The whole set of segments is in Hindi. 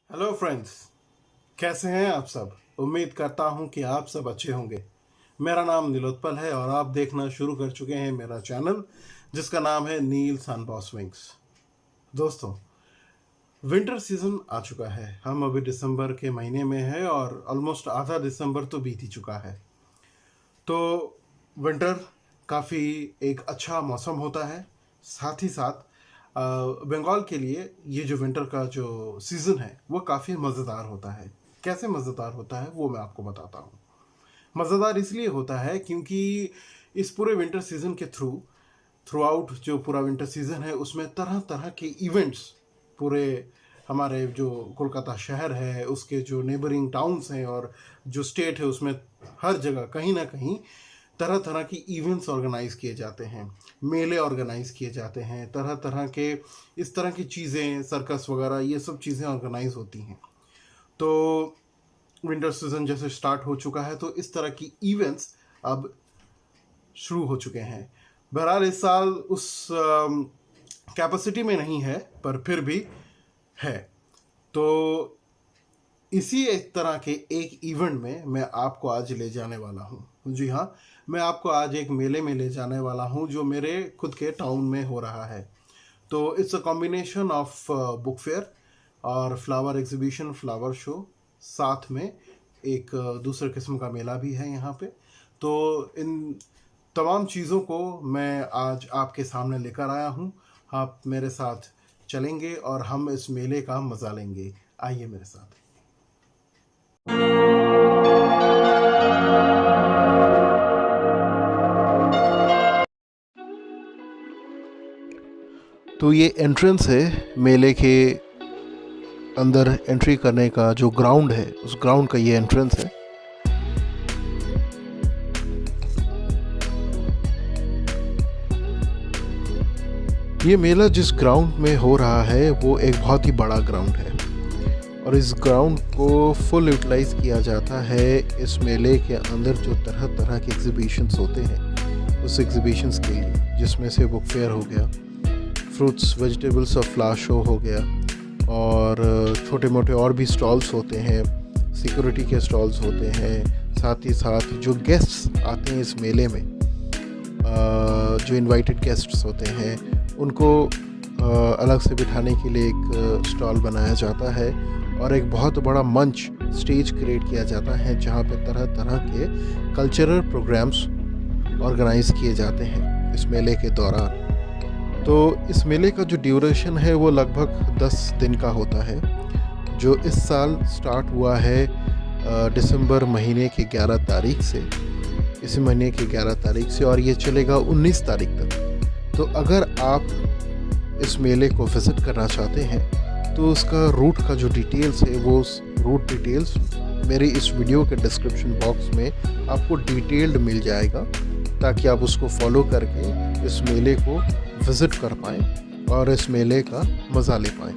हेलो फ्रेंड्स, कैसे हैं आप सब। उम्मीद करता हूं कि आप सब अच्छे होंगे। मेरा नाम नीलोत्पल है और आप देखना शुरू कर चुके हैं मेरा चैनल जिसका नाम है नील सनबॉस विंग्स। दोस्तों, विंटर सीजन आ चुका है। हम अभी दिसंबर के महीने में हैं और ऑलमोस्ट आधा दिसंबर तो बीत ही चुका है। तो विंटर काफ़ी एक अच्छा मौसम होता है। साथ ही साथ बंगाल के लिए ये जो विंटर का जो सीज़न है वो काफ़ी मज़ेदार होता है। कैसे मज़ेदार होता है वो मैं आपको बताता हूँ। मज़ेदार इसलिए होता है क्योंकि इस पूरे विंटर सीज़न के थ्रू आउट जो पूरा विंटर सीज़न है उसमें तरह तरह के इवेंट्स पूरे हमारे जो कोलकाता शहर है उसके जो नेबरिंग टाउन्स हैं और जो स्टेट है उसमें हर जगह कहीं ना कहीं तरह तरह की इवेंट्स ऑर्गेनाइज किए जाते हैं, मेले ऑर्गेनाइज किए जाते हैं, तरह तरह के इस तरह की चीज़ें, सर्कस वगैरह ये सब चीज़ें ऑर्गेनाइज होती हैं। तो विंटर सीजन जैसे स्टार्ट हो चुका है तो इस तरह की इवेंट्स अब शुरू हो चुके हैं। बहरहाल इस साल उस कैपेसिटी में नहीं है पर फिर भी है। तो इसी एक तरह के एक इवेंट में मैं आपको आज ले जाने वाला हूँ। जी हाँ, मैं आपको आज एक मेले में ले जाने वाला हूँ जो मेरे खुद के टाउन में हो रहा है। तो it's a combination of book fair और फ्लावर एग्जीबिशन, फ्लावर शो, साथ में एक दूसरे किस्म का मेला भी है यहाँ पे। तो इन तमाम चीज़ों को मैं आज आपके सामने लेकर आया हूँ। आप मेरे साथ चलेंगे और हम इस मेले का मज़ा लेंगे। आइए मेरे साथ। तो ये एंट्रेंस है मेले के अंदर एंट्री करने का जो ग्राउंड है, उस ग्राउंड का ये एंट्रेंस है। ये मेला जिस ग्राउंड में हो रहा है वो एक बहुत ही बड़ा ग्राउंड है और इस ग्राउंड को फुल यूटिलाइज किया जाता है इस मेले के अंदर जो तरह तरह के एग्जीबिशंस होते हैं उस एग्जीबिशंस के लिए, जिसमें से बुक फेयर हो गया, फ्रूट्स वेजिटेबल्स और फ्लावर शो हो गया और छोटे मोटे और भी स्टॉल्स होते हैं, सिक्योरिटी के स्टॉल्स होते हैं। साथ ही साथ जो गेस्ट्स आते हैं इस मेले में, जो इनवाइटेड गेस्ट्स होते हैं उनको अलग से बिठाने के लिए एक स्टॉल बनाया जाता है और एक बहुत बड़ा मंच, स्टेज क्रिएट किया जाता है जहाँ पे तरह तरह के कल्चरल प्रोग्राम्स ऑर्गेनाइज किए जाते हैं इस मेले के दौरान। तो इस मेले का जो ड्यूरेशन है वो लगभग 10 दिन का होता है, जो इस साल स्टार्ट हुआ है दिसंबर महीने की 11 तारीख से, इसी महीने की 11 तारीख से, और ये चलेगा 19 तारीख तक। तो अगर आप इस मेले को विज़िट करना चाहते हैं तो उसका रूट का जो डिटेल्स है वो उस रूट डिटेल्स मेरी इस वीडियो के डिस्क्रिप्शन बॉक्स में आपको डिटेल्ड मिल जाएगा, ताकि आप उसको फॉलो करके इस मेले को विज़िट कर पाएँ और इस मेले का मज़ा ले पाएँ।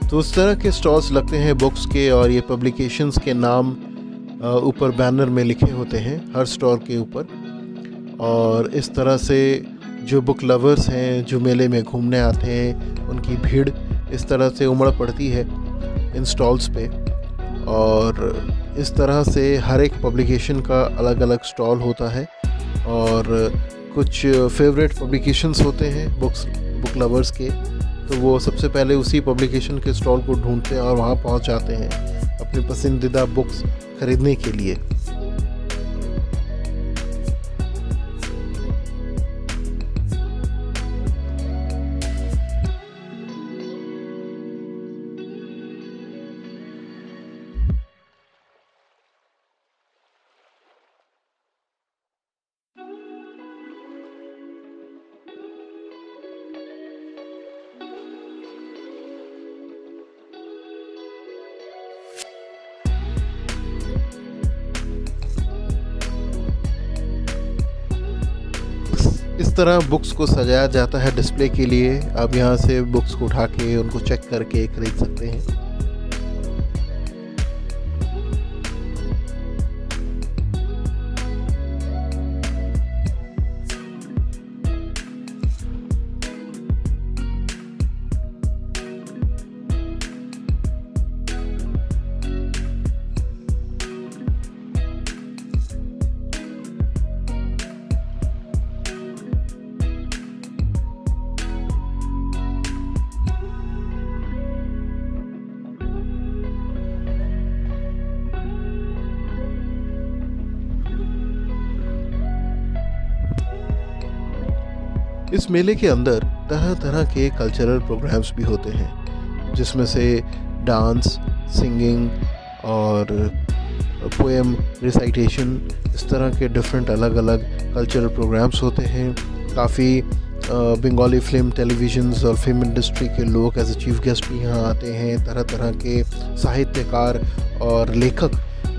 तो उस तरह के स्टॉल्स लगते हैं बुक्स के, और ये पब्लिकेशंस के नाम ऊपर बैनर में लिखे होते हैं हर स्टॉल के ऊपर। और इस तरह से जो बुक लवर्स हैं जो मेले में घूमने आते हैं उनकी भीड़ इस तरह से उमड़ पड़ती है इन स्टॉल्स पे। और इस तरह से हर एक पब्लिकेशन का अलग अलग स्टॉल होता है और कुछ फेवरेट पब्लिकेशंस होते हैं बुक लवर्स के, तो वो सबसे पहले उसी पब्लिकेशन के स्टॉल को ढूंढते हैं और वहाँ पहुँच जाते हैं अपनी पसंदीदा बुक्स खरीदने के लिए। इस तरह बुक्स को सजाया जाता है डिस्प्ले के लिए। आप यहाँ से बुक्स को उठा के उनको चेक करके खरीद सकते हैं। इस मेले के अंदर तरह तरह के कल्चरल प्रोग्राम्स भी होते हैं, जिसमें से डांस, सिंगिंग और पोएम रिसाइटेशन, इस तरह के डिफरेंट अलग अलग कल्चरल प्रोग्राम्स होते हैं। काफ़ी बंगाली फिल्म, टेलीविज़न्स और फिल्म इंडस्ट्री के लोग एज ए चीफ गेस्ट भी यहाँ आते हैं। तरह तरह के साहित्यकार और लेखक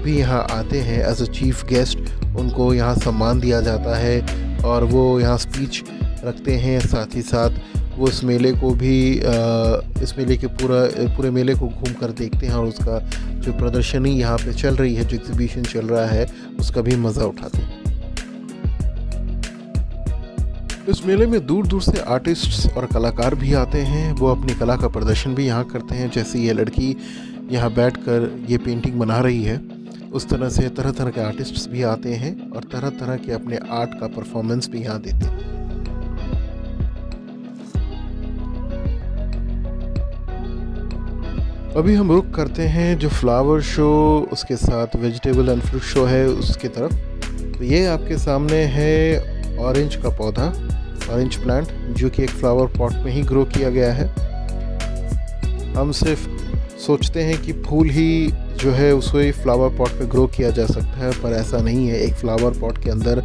भी यहाँ आते हैं एज ए चीफ गेस्ट। उनको यहाँ सम्मान दिया जाता है और वो यहाँ स्पीच रखते हैं। साथ ही साथ वो इस मेले को भी इस मेले के पूरे मेले को घूम कर देखते हैं और उसका जो प्रदर्शनी यहाँ पे चल रही है, जो एग्जीबिशन चल रहा है, उसका भी मज़ा उठाते हैं। इस मेले में दूर दूर से आर्टिस्ट्स और कलाकार भी आते हैं। वो अपनी कला का प्रदर्शन भी यहाँ करते हैं। जैसे ये लड़की यहाँ बैठकर ये पेंटिंग बना रही है, उस तरह से तरह तरह के आर्टिस्ट्स भी आते हैं और तरह तरह के अपने आर्ट का परफॉर्मेंस भी यहाँ देते हैं। अभी हम रुक करते हैं जो फ्लावर शो, उसके साथ वेजिटेबल एंड फ्रूट शो है उसकी तरफ। तो ये आपके सामने है ऑरेंज का पौधा, ऑरेंज प्लांट, जो कि एक फ्लावर पॉट में ही ग्रो किया गया है। हम सिर्फ सोचते हैं कि फूल ही जो है उसको ही फ्लावर पॉट में ग्रो किया जा सकता है, पर ऐसा नहीं है। एक फ्लावर पॉट के अंदर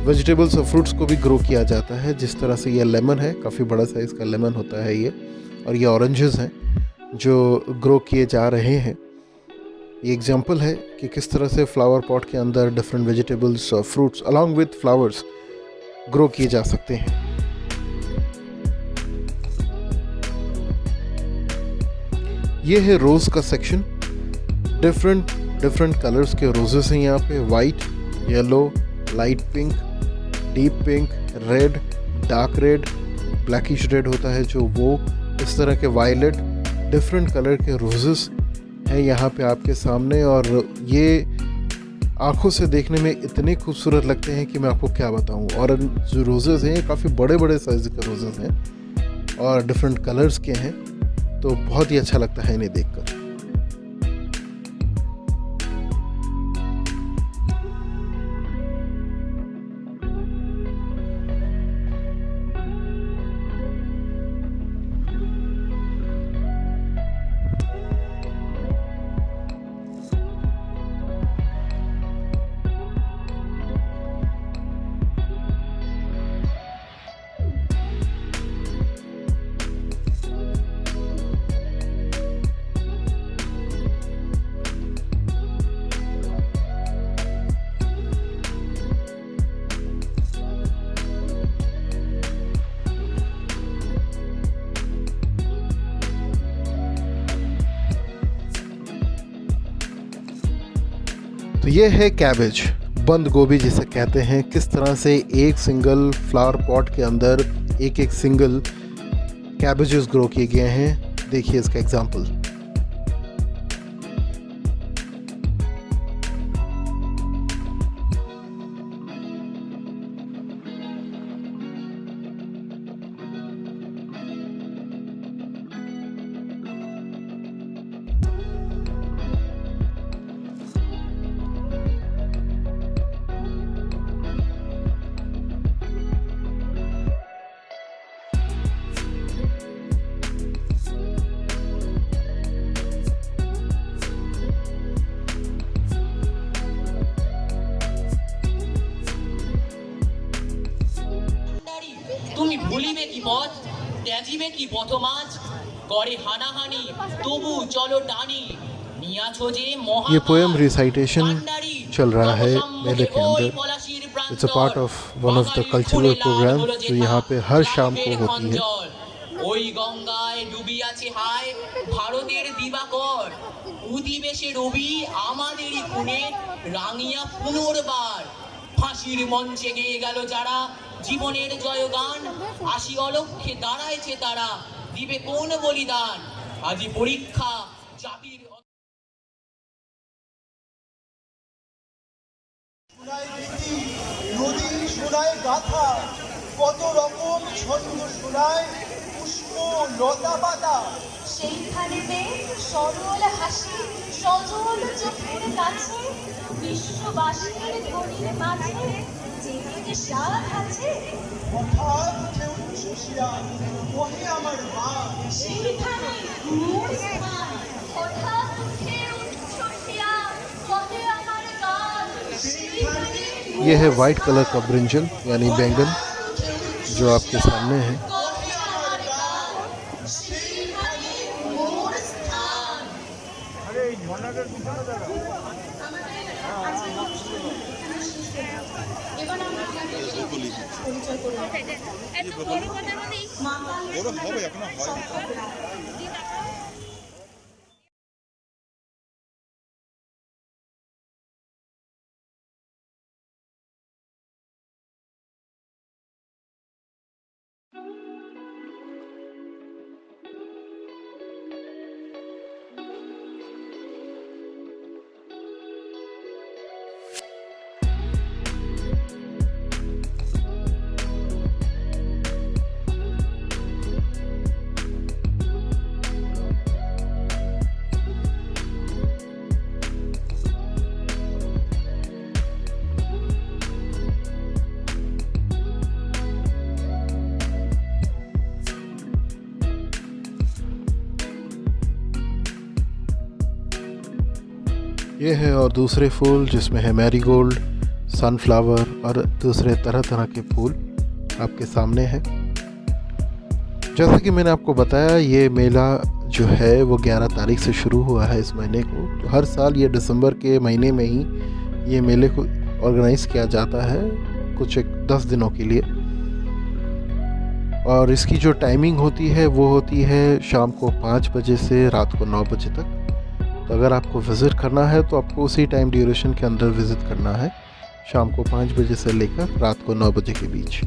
वेजिटेबल्स और फ्रूट्स को भी ग्रो किया जाता है। जिस तरह से ये लेमन है, काफ़ी बड़ा साइज़ का लेमन होता है ये, और ये ऑरेंजेस हैं जो ग्रो किए जा रहे हैं। ये एग्जांपल है कि किस तरह से फ्लावर पॉट के अंदर डिफरेंट वेजिटेबल्स और fruits along with flowers grow किए जा सकते हैं। ये है रोज़ का सेक्शन। डिफरेंट कलर्स के रोजेस हैं यहाँ पे। White, yellow, light pink, deep pink, red, dark red, blackish red होता है जो वो, इस तरह के वायलेट, डिफरेंट कलर के रोजेस हैं यहाँ पे आपके सामने। और ये आँखों से देखने में इतने खूबसूरत लगते हैं कि मैं आपको क्या बताऊँ। और जो रोजेस हैं काफ़ी बड़े बड़े साइज़ के रोजेस हैं और डिफरेंट कलर्स के हैं, तो बहुत ही अच्छा लगता है इन्हें देखकर। तो ये है कैबेज, बंद गोभी जिसे कहते हैं। किस तरह से एक सिंगल फ्लावर पॉट के अंदर एक एक सिंगल कैबेजेस ग्रो किए गए हैं, देखिए इसका एग्जांपल। তুমি ভুলিবে কি পথ, ত্যাজিবে কি পথমাঝ, করে হানাহানি তবু চলো টানি, নিয়াছো যে মহা। ये पोएम रिसाइटेशन चल रहा है मेले के अंदर। It's a part of one of the cultural program जो यहाँ पे हर शाम को होती है। ওই গঙ্গায় ডুবিয়াছে হায় ভারতের দিবাকর, উদিবেশে রবি আমাদেরই খুনে রাঙিয়া পুনর্বার, ফাঁসির মঞ্চে গেয়ে গেল যারা জীবনের জয়গান, আসি অলক্ষ্যে দাঁড়াইছে তারা, দিবে কোন বলিদান, আজি পরীক্ষা জাতির। নদী শোনায় গাথা, কত রকম ছন্দ শোনায় পুষ্প লতা পাতা, সেইখানেতে সরল হাসি সজল চোখের কাছে, বিশ্ববাসীর ধ্বনির মাঝে যেদিকে স্বাদ আছে। হঠাৎ কেউ শুষিয়া ওহে আমার মা সেইখানে মোর স্থান হঠাৎ উঠে উচ্ছ্বসিয়া কহে আমার গান সেইখানে ये है वाइट कलर का ब्रिंजल यानी बैंगन जो आपके सामने है। কহে আমার গান সেইখানে মোর স্থান। আমাদের আজকের অনুষ্ঠান এখানে শেষ হলো। এবার আমরা আপনাদের সাথে পরিচয় করে নেব। মা কালী ये है और दूसरे फूल जिसमें है मैरीगोल्ड, सनफ्लावर और दूसरे तरह तरह के फूल आपके सामने हैं। जैसा कि मैंने आपको बताया ये मेला जो है वो 11 तारीख से शुरू हुआ है इस महीने को। तो हर साल ये दिसंबर के महीने में ही ये मेले को ऑर्गेनाइज़ किया जाता है कुछ 10 दिनों के लिए। और इसकी जो टाइमिंग होती है वो होती है शाम को 5 बजे से रात को 9 बजे तक। तो अगर आपको विज़िट करना है तो आपको उसी टाइम ड्यूरेशन के अंदर विज़िट करना है, शाम को 5 बजे से लेकर रात को 9 बजे के बीच।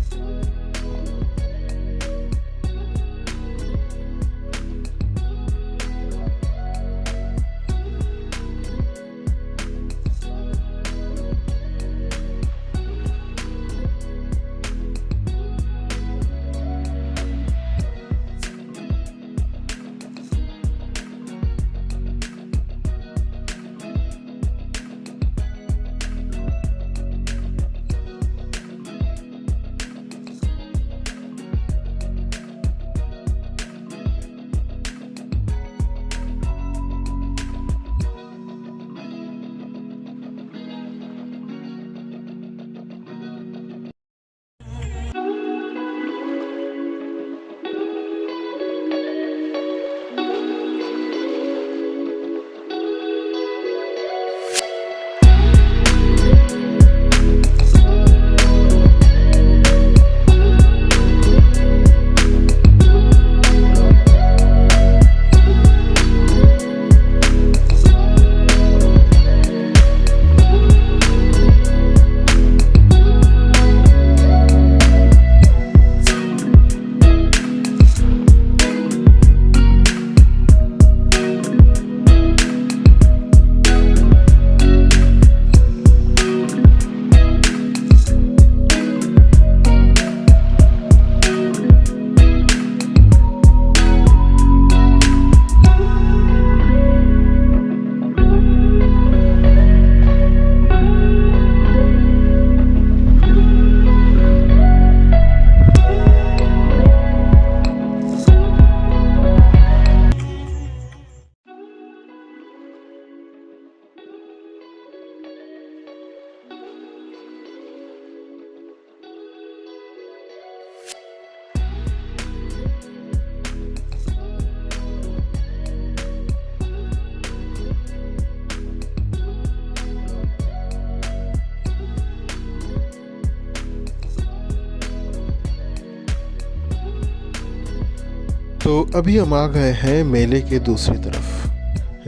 तो अभी हम आ गए हैं मेले के दूसरी तरफ,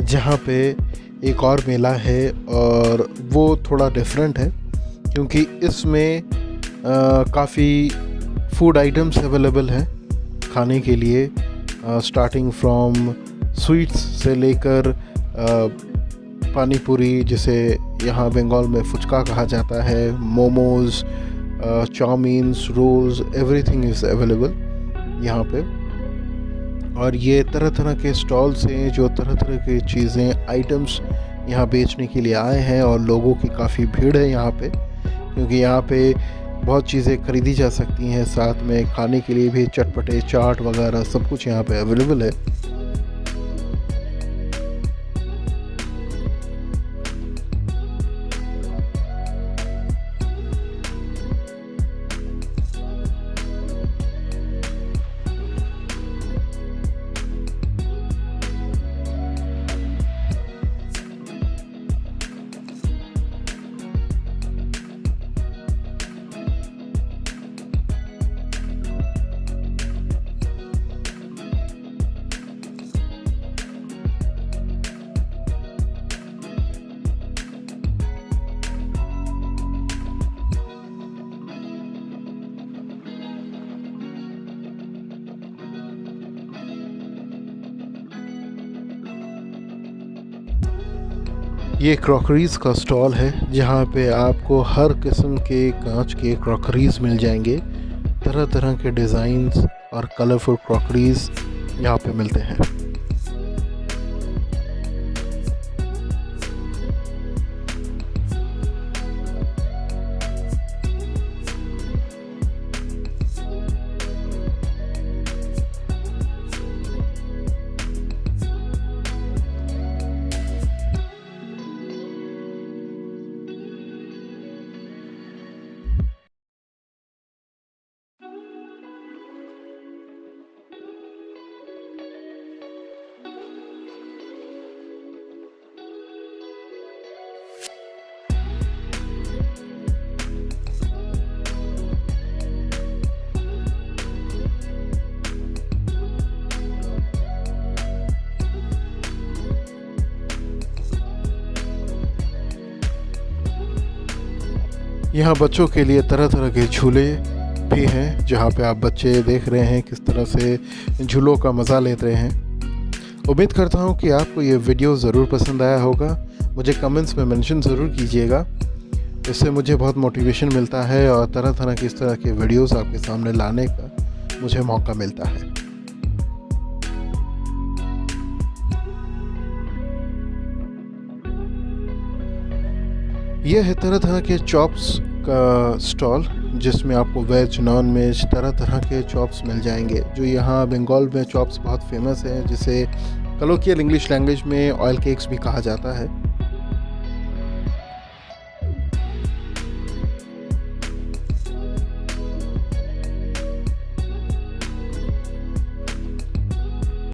जहाँ पे एक और मेला है और वो थोड़ा डिफरेंट है क्योंकि इसमें काफ़ी फूड आइटम्स अवेलेबल हैं खाने के लिए, स्टार्टिंग फ्रॉम स्वीट्स से लेकर पानी पूरी, जिसे यहाँ बंगाल में फुचका कहा जाता है, momos, chowmeins, rolls, everything is available यहाँ पे। और ये तरह तरह के स्टॉल्स हैं जो तरह तरह की चीज़ें, आइटम्स यहाँ बेचने के लिए आए हैं और लोगों की काफ़ी भीड़ है यहाँ पे, क्योंकि यहाँ पे बहुत चीज़ें खरीदी जा सकती हैं, साथ में खाने के लिए भी चटपटे चाट वगैरह सब कुछ यहाँ पे अवेलेबल है। ये क्रॉकरीज़ का स्टॉल है जहाँ पे आपको हर किस्म के कांच के क्रॉकरीज़ मिल जाएंगे। तरह तरह के डिज़ाइंस और कलरफुल क्रॉकरीज़ यहाँ पे मिलते हैं। यहाँ बच्चों के लिए तरह तरह के झूले भी हैं, जहाँ पे आप बच्चे देख रहे हैं किस तरह से झूलों का मज़ा लेते हैं। उम्मीद करता हूँ कि आपको ये वीडियो ज़रूर पसंद आया होगा। मुझे कमेंट्स में मेंशन ज़रूर कीजिएगा, इससे मुझे बहुत मोटिवेशन मिलता है और तरह तरह की इस तरह के वीडियोस आपके सामने लाने का मुझे मौका मिलता है। यह है तरह तरह के चॉप्स का स्टॉल, जिसमें आपको वेज नॉन वेज तरह तरह के चॉप्स मिल जाएंगे। जो यहाँ बंगाल में चॉप्स बहुत फेमस है, जिसे कलोकियल इंग्लिश लैंग्वेज में ऑयल केक्स भी कहा जाता है।